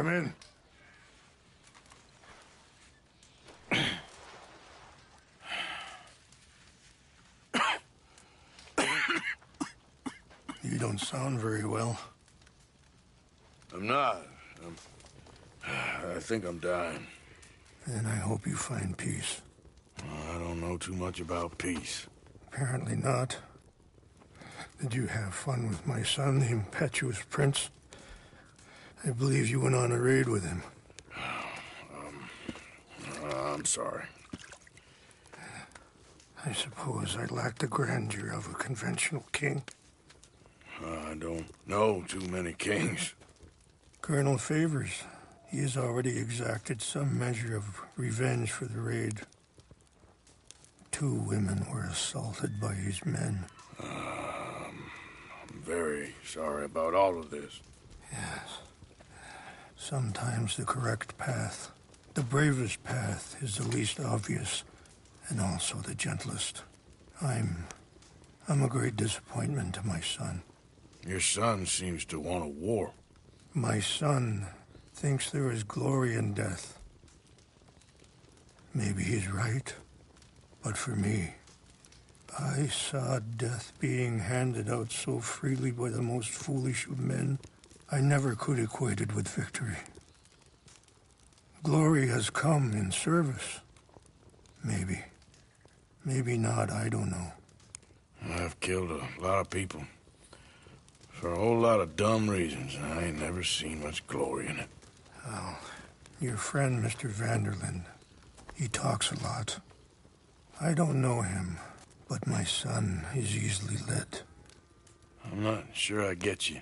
Come in. You don't sound very well. I'm not. I think I'm dying. And I hope you find peace. I don't know too much about peace. Apparently not. Did you have fun with my son, the impetuous prince? I believe you went on a raid with him. I'm sorry. I suppose I lack the grandeur of a conventional king. I don't know too many kings. Colonel Favors, he has already exacted some measure of revenge for the raid. 2 women were assaulted by his men. I'm very sorry about all of this. Yes. Sometimes the correct path, the bravest path, is the least obvious, and also the gentlest. I'm a great disappointment to my son. Your son seems to want a war. My son thinks there is glory in death. Maybe he's right, but for me, I saw death being handed out so freely by the most foolish of men, I never could equate it with victory. Glory has come in service. Maybe. Maybe not, I don't know. I've killed a lot of people. For a whole lot of dumb reasons, and I ain't never seen much glory in it. Oh, your friend, Mr. Vanderlyn, he talks a lot. I don't know him, but my son is easily led. I'm not sure I get you.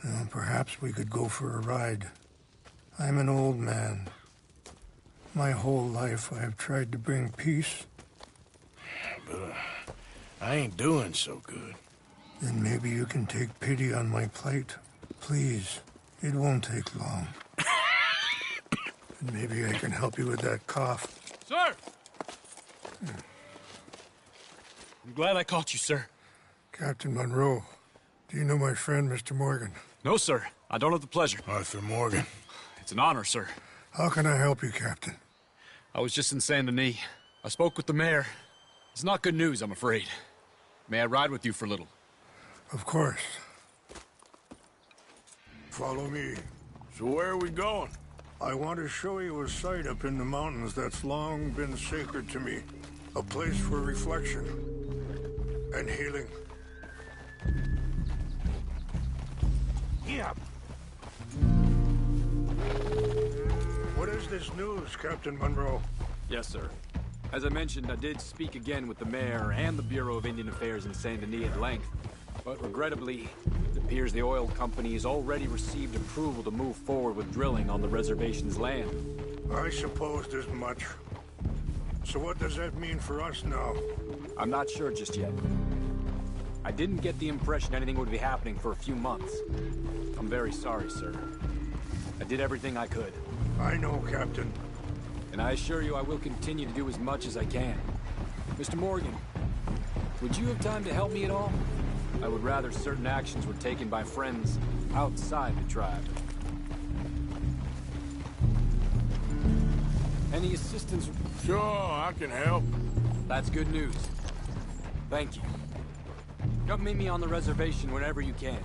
Well, perhaps we could go for a ride. I'm an old man. My whole life I have tried to bring peace. But I ain't doing so good. Then maybe you can take pity on my plight. Please, it won't take long. And maybe I can help you with that cough. Sir! I'm glad I caught you, sir. Captain Monroe, do you know my friend, Mr. Morgan? No, sir. I don't have the pleasure. Arthur Morgan. It's an honor, sir. How can I help you, Captain? I was just in Saint Denis. I spoke with the mayor. It's not good news, I'm afraid. May I ride with you for a little? Of course. Follow me. So where are we going? I want to show you a site up in the mountains that's long been sacred to me. A place for reflection and healing. Yeah. What is this news, Captain Monroe? Yes, sir. As I mentioned, I did speak again with the mayor and the Bureau of Indian Affairs in Saint Denis at length. But regrettably, it appears the oil company has already received approval to move forward with drilling on the reservation's land. I supposed as much. So what does that mean for us now? I'm not sure just yet. I didn't get the impression anything would be happening for a few months. I'm very sorry, sir. I did everything I could. I know, Captain. And I assure you I will continue to do as much as I can. Mr. Morgan, would you have time to help me at all? I would rather certain actions were taken by friends outside the tribe. Any assistance? Sure, I can help. That's good news. Thank you. Come meet me on the reservation whenever you can.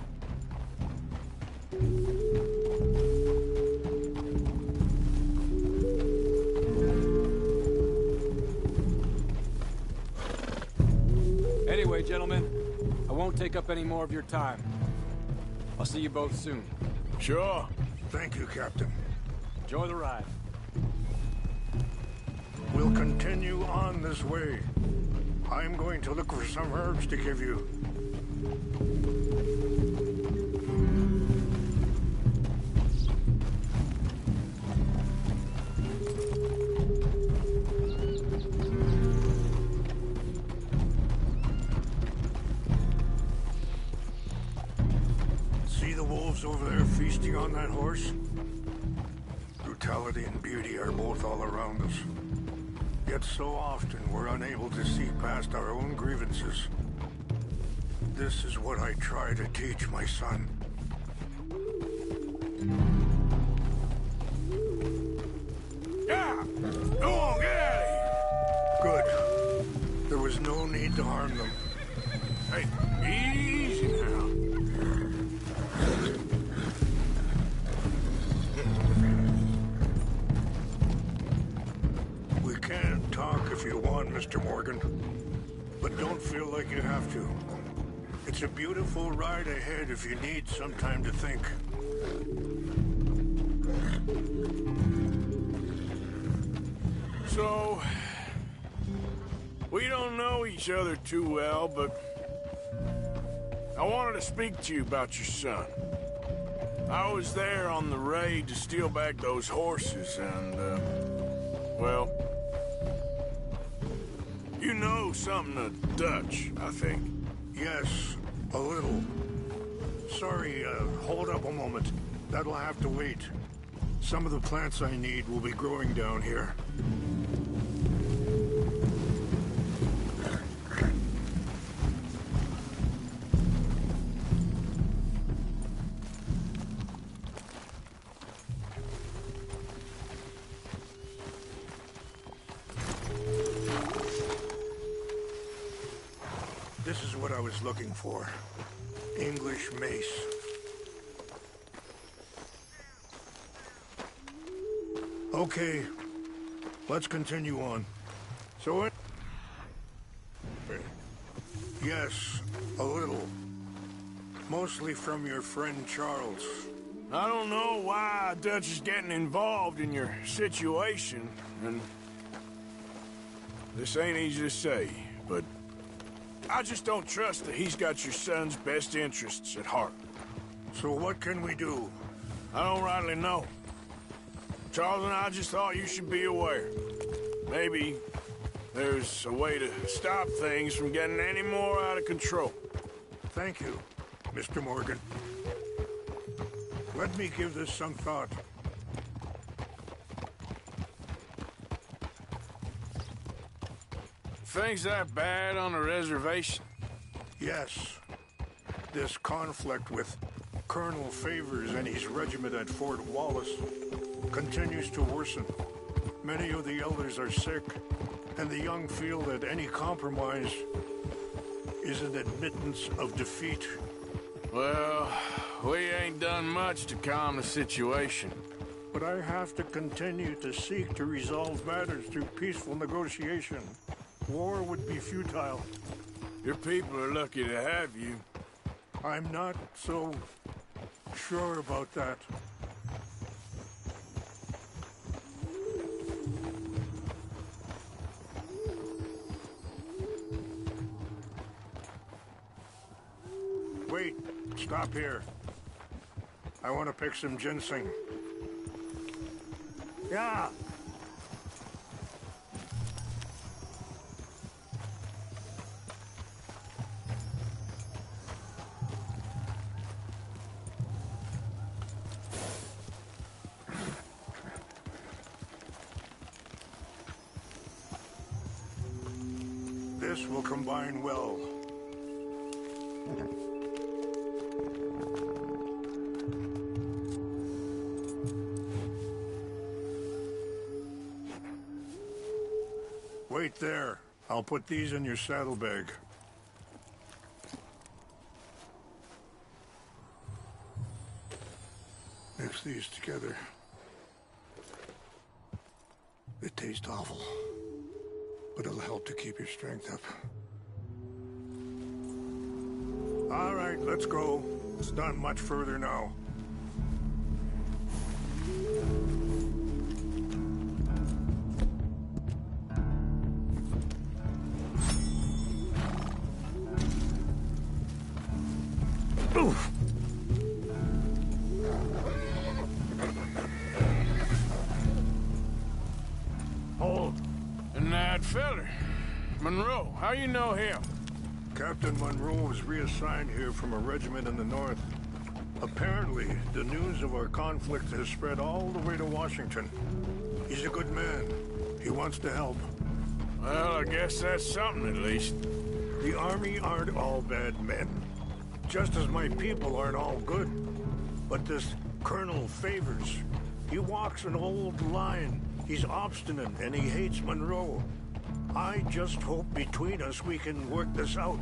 Anyway, gentlemen, I won't take up any more of your time. I'll see you both soon. Sure. Thank you, Captain. Enjoy the ride. We'll continue on this way. I'm going to look for some herbs to give you. See the wolves over there feasting on that horse? Brutality and beauty are both all around us. Yet so often we're unable to see past our own grievances. This is what I try to teach my son. to harm them. Hey, easy now. We can talk if you want, Mr. Morgan. But don't feel like you have to. It's a beautiful ride ahead if you need some time to think. So, we don't know each other too well, but I wanted to speak to you about your son. I was there on the raid to steal back those horses, and, well, you know something of Dutch, I think. Yes, a little. Sorry, hold up a moment. That'll have to wait. Some of the plants I need will be growing down here. This is what I was looking for. English mace. Okay, let's continue on. So it... Yes, a little. Mostly from your friend Charles. I don't know why Dutch is getting involved in your situation, and this ain't easy to say, but I just don't trust that he's got your son's best interests at heart. So what can we do? I don't rightly know. Charles and I just thought you should be aware. Maybe there's a way to stop things from getting any more out of control. Thank you, Mr. Morgan. Let me give this some thought. Things that bad on the reservation? Yes. This conflict with Colonel Favors and his regiment at Fort Wallace continues to worsen. Many of the elders are sick, and the young feel that any compromise is an admittance of defeat. Well, we ain't done much to calm the situation. But I have to continue to seek to resolve matters through peaceful negotiation. War would be futile. Your people are lucky to have you. I'm not so sure about that. Wait, stop here. I want to pick some ginseng. Yeah. This will combine well. Wait there. I'll put these in your saddlebag. Mix these together. They taste awful, but it'll help to keep your strength up. All right, let's go. It's not much further now. Oof. Hold. And that feller, Monroe, how you know him? Captain Monroe was reassigned here from a regiment in the north. Apparently, the news of our conflict has spread all the way to Washington. He's a good man. He wants to help. Well, I guess that's something at least. The army aren't all bad men. Just as my people aren't all good. But this Colonel Favors, he walks an old line. He's obstinate and he hates Monroe. I just hope between us we can work this out.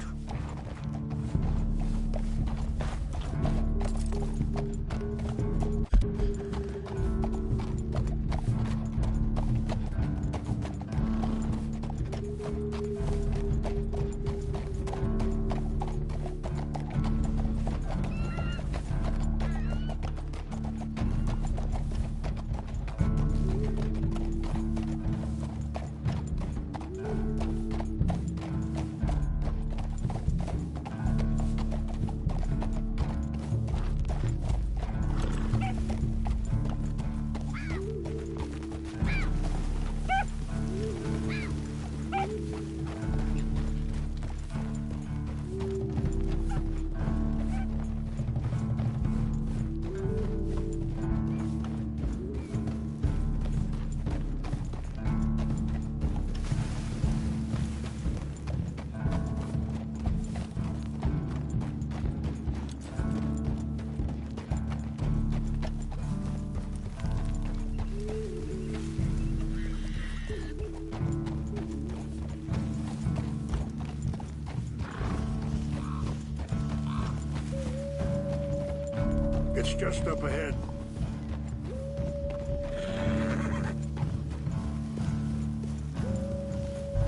It's just up ahead.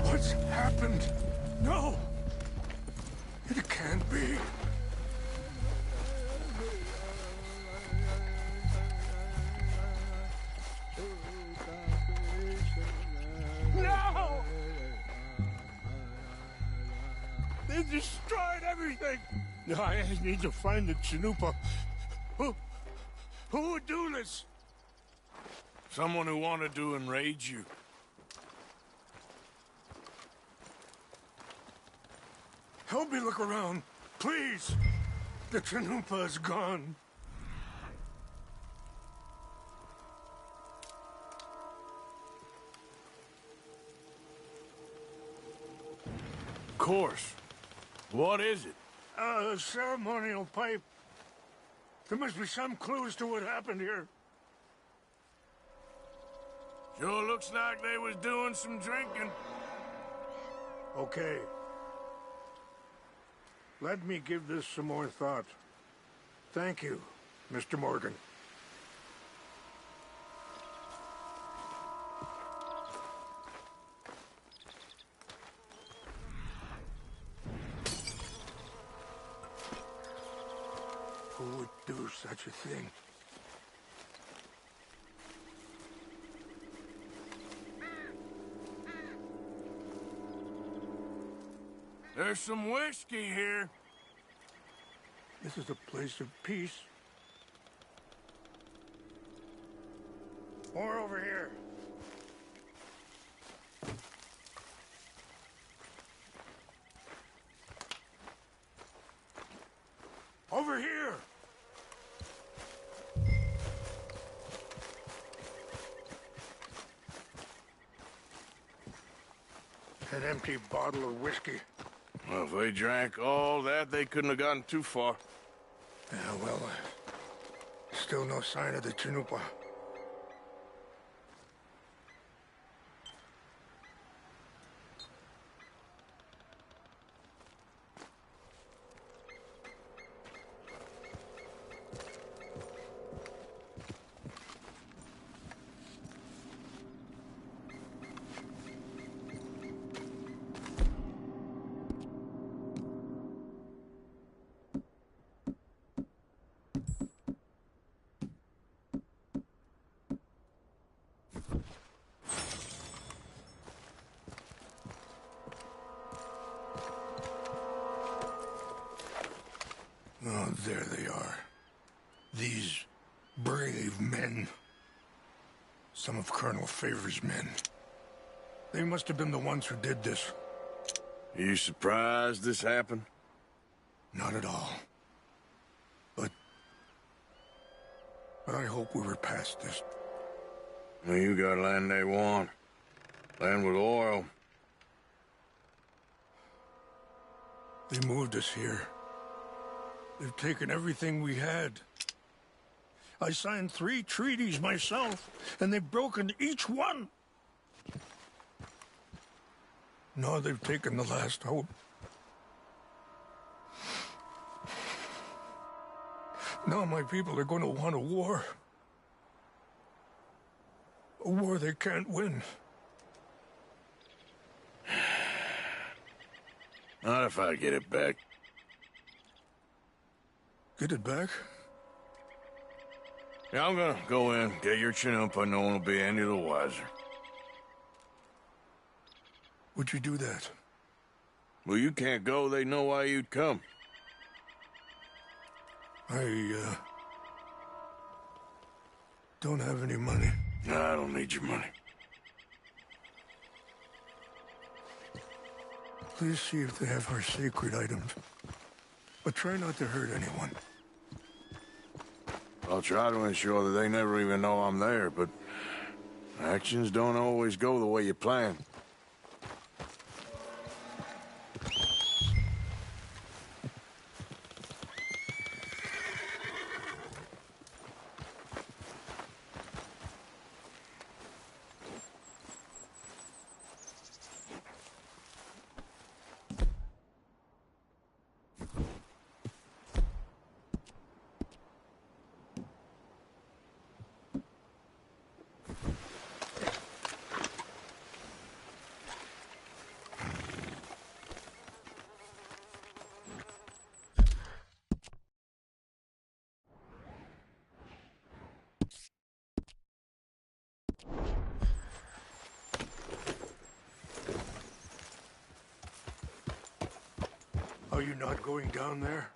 What's happened? No! It can't be. No! They destroyed everything! I need to find the Chanupa. Who would do this? Someone who wanted to enrage you. Help me look around, please. The Chanupa is gone. Of course. What is it? A ceremonial pipe. There must be some clues to what happened here. Sure looks like they was doing some drinking. Okay. Let me give this some more thought. Thank you, Mr. Morgan. Who would do such a thing? There's some whiskey here. This is a place of peace. More over here. Over here! An empty bottle of whiskey. Well, if they drank all that, they couldn't have gotten too far. Yeah, well, still no sign of the Chanupa. Oh, there they are. These brave men. Some of Colonel Favor's men. They must have been the ones who did this. You surprised this happened? Not at all. But I hope we were past this. Well, you got land they want. Land with oil. They moved us here. They've taken everything we had. I signed 3 treaties myself, and they've broken each one. Now they've taken the last hope. Now my people are going to want a war. A war they can't win. Not if I get it back. Get it back? Yeah, I'm gonna go in, get your Chinook, but no one will be any the wiser. Would you do that? Well, you can't go, they know why you'd come. I don't have any money. No, I don't need your money. Please see if they have our sacred items. But try not to hurt anyone. I'll try to ensure that they never even know I'm there, but actions don't always go the way you plan. Are you not going down there?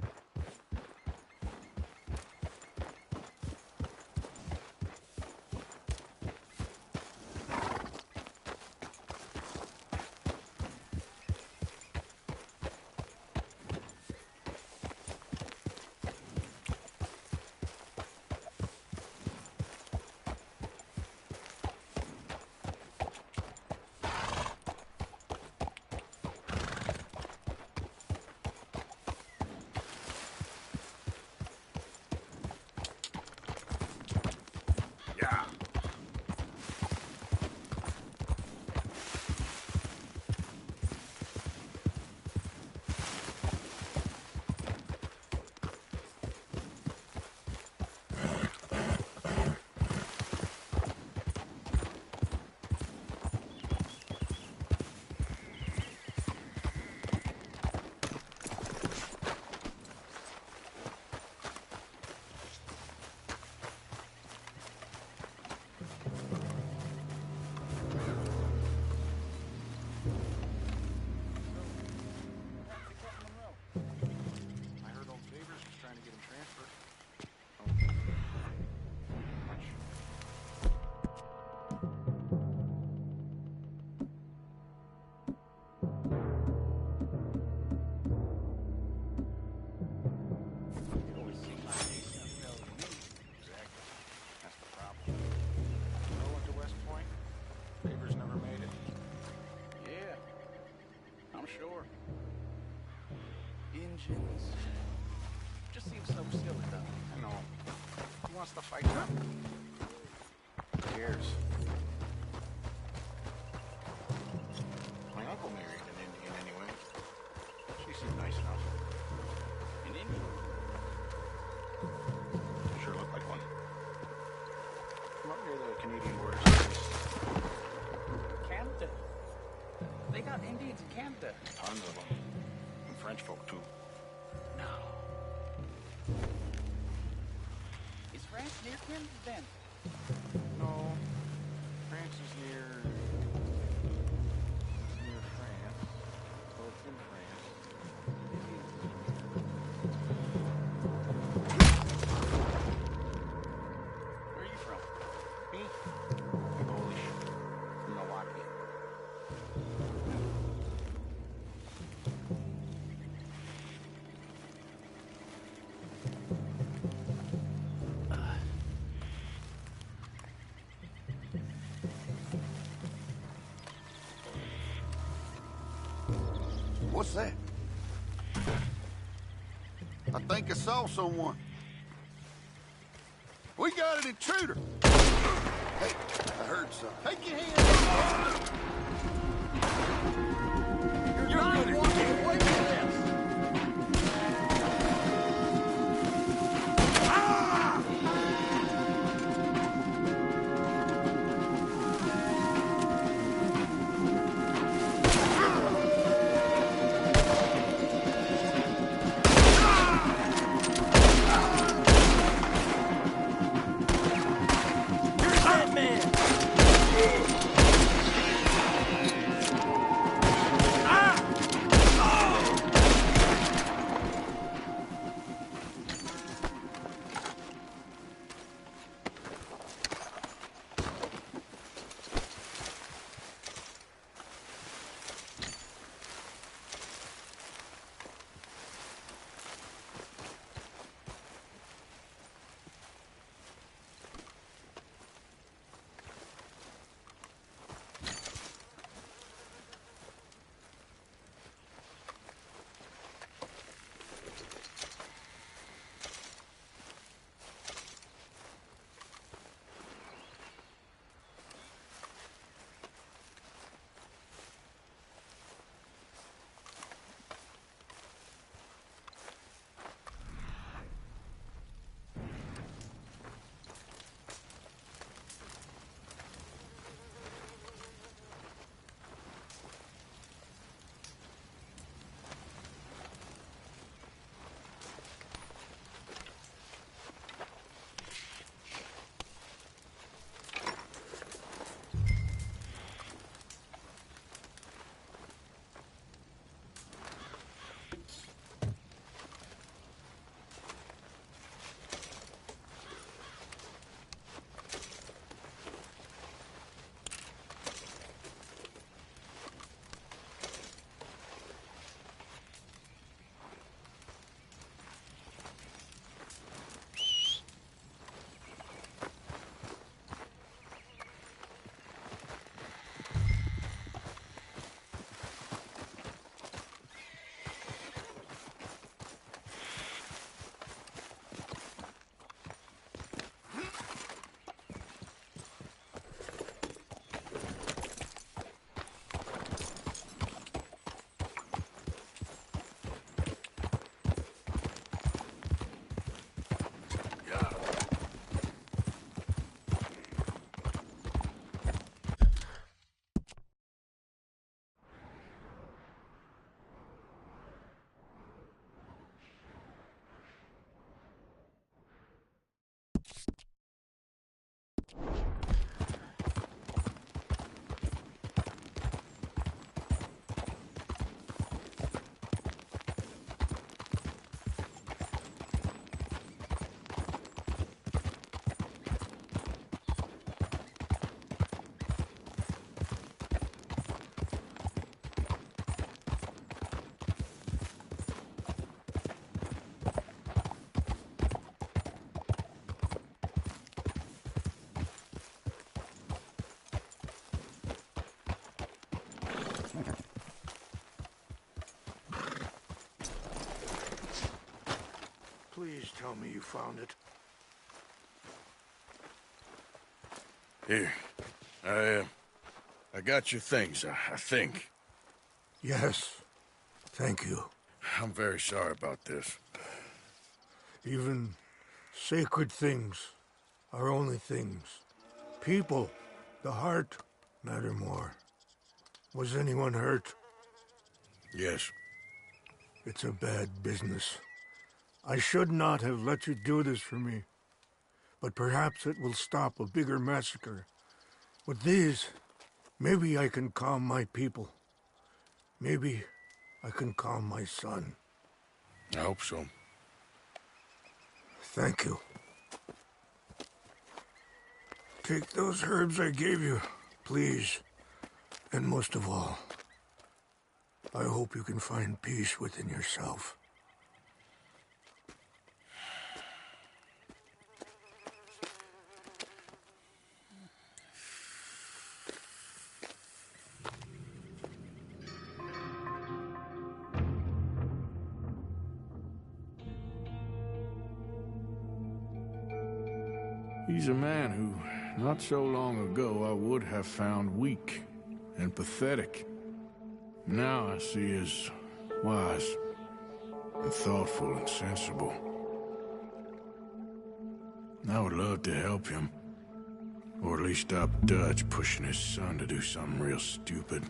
Sure. Engines. Just seems so silly, though. I know. Who wants to fight them? Who cares? My uncle married an Indian anyway. She seemed nice enough. An Indian? Sure looked like one. From up near the Canadian border. Canada. They got Indians in Canada. Tons of them. And French folk, too. No. Is France near Canada, then? No. France is near France. So it's in France. Where are you from? Me? I'm Polish. From Milwaukee. What's that? I think I saw someone. We got an intruder. Hey, I heard something. Take your hands off. Please tell me you found it. Here. I got your things, I think. Yes. Thank you. I'm very sorry about this. Even sacred things are only things. People, the heart, matter more. Was anyone hurt? Yes. It's a bad business. I should not have let you do this for me. But perhaps it will stop a bigger massacre. With these, maybe I can calm my people. Maybe I can calm my son. I hope so. Thank you. Take those herbs I gave you, please. And most of all, I hope you can find peace within yourself. He's a man who, not so long ago, I would have found weak and pathetic. Now I see as wise and thoughtful and sensible. I would love to help him, or at least stop Dutch pushing his son to do something real stupid.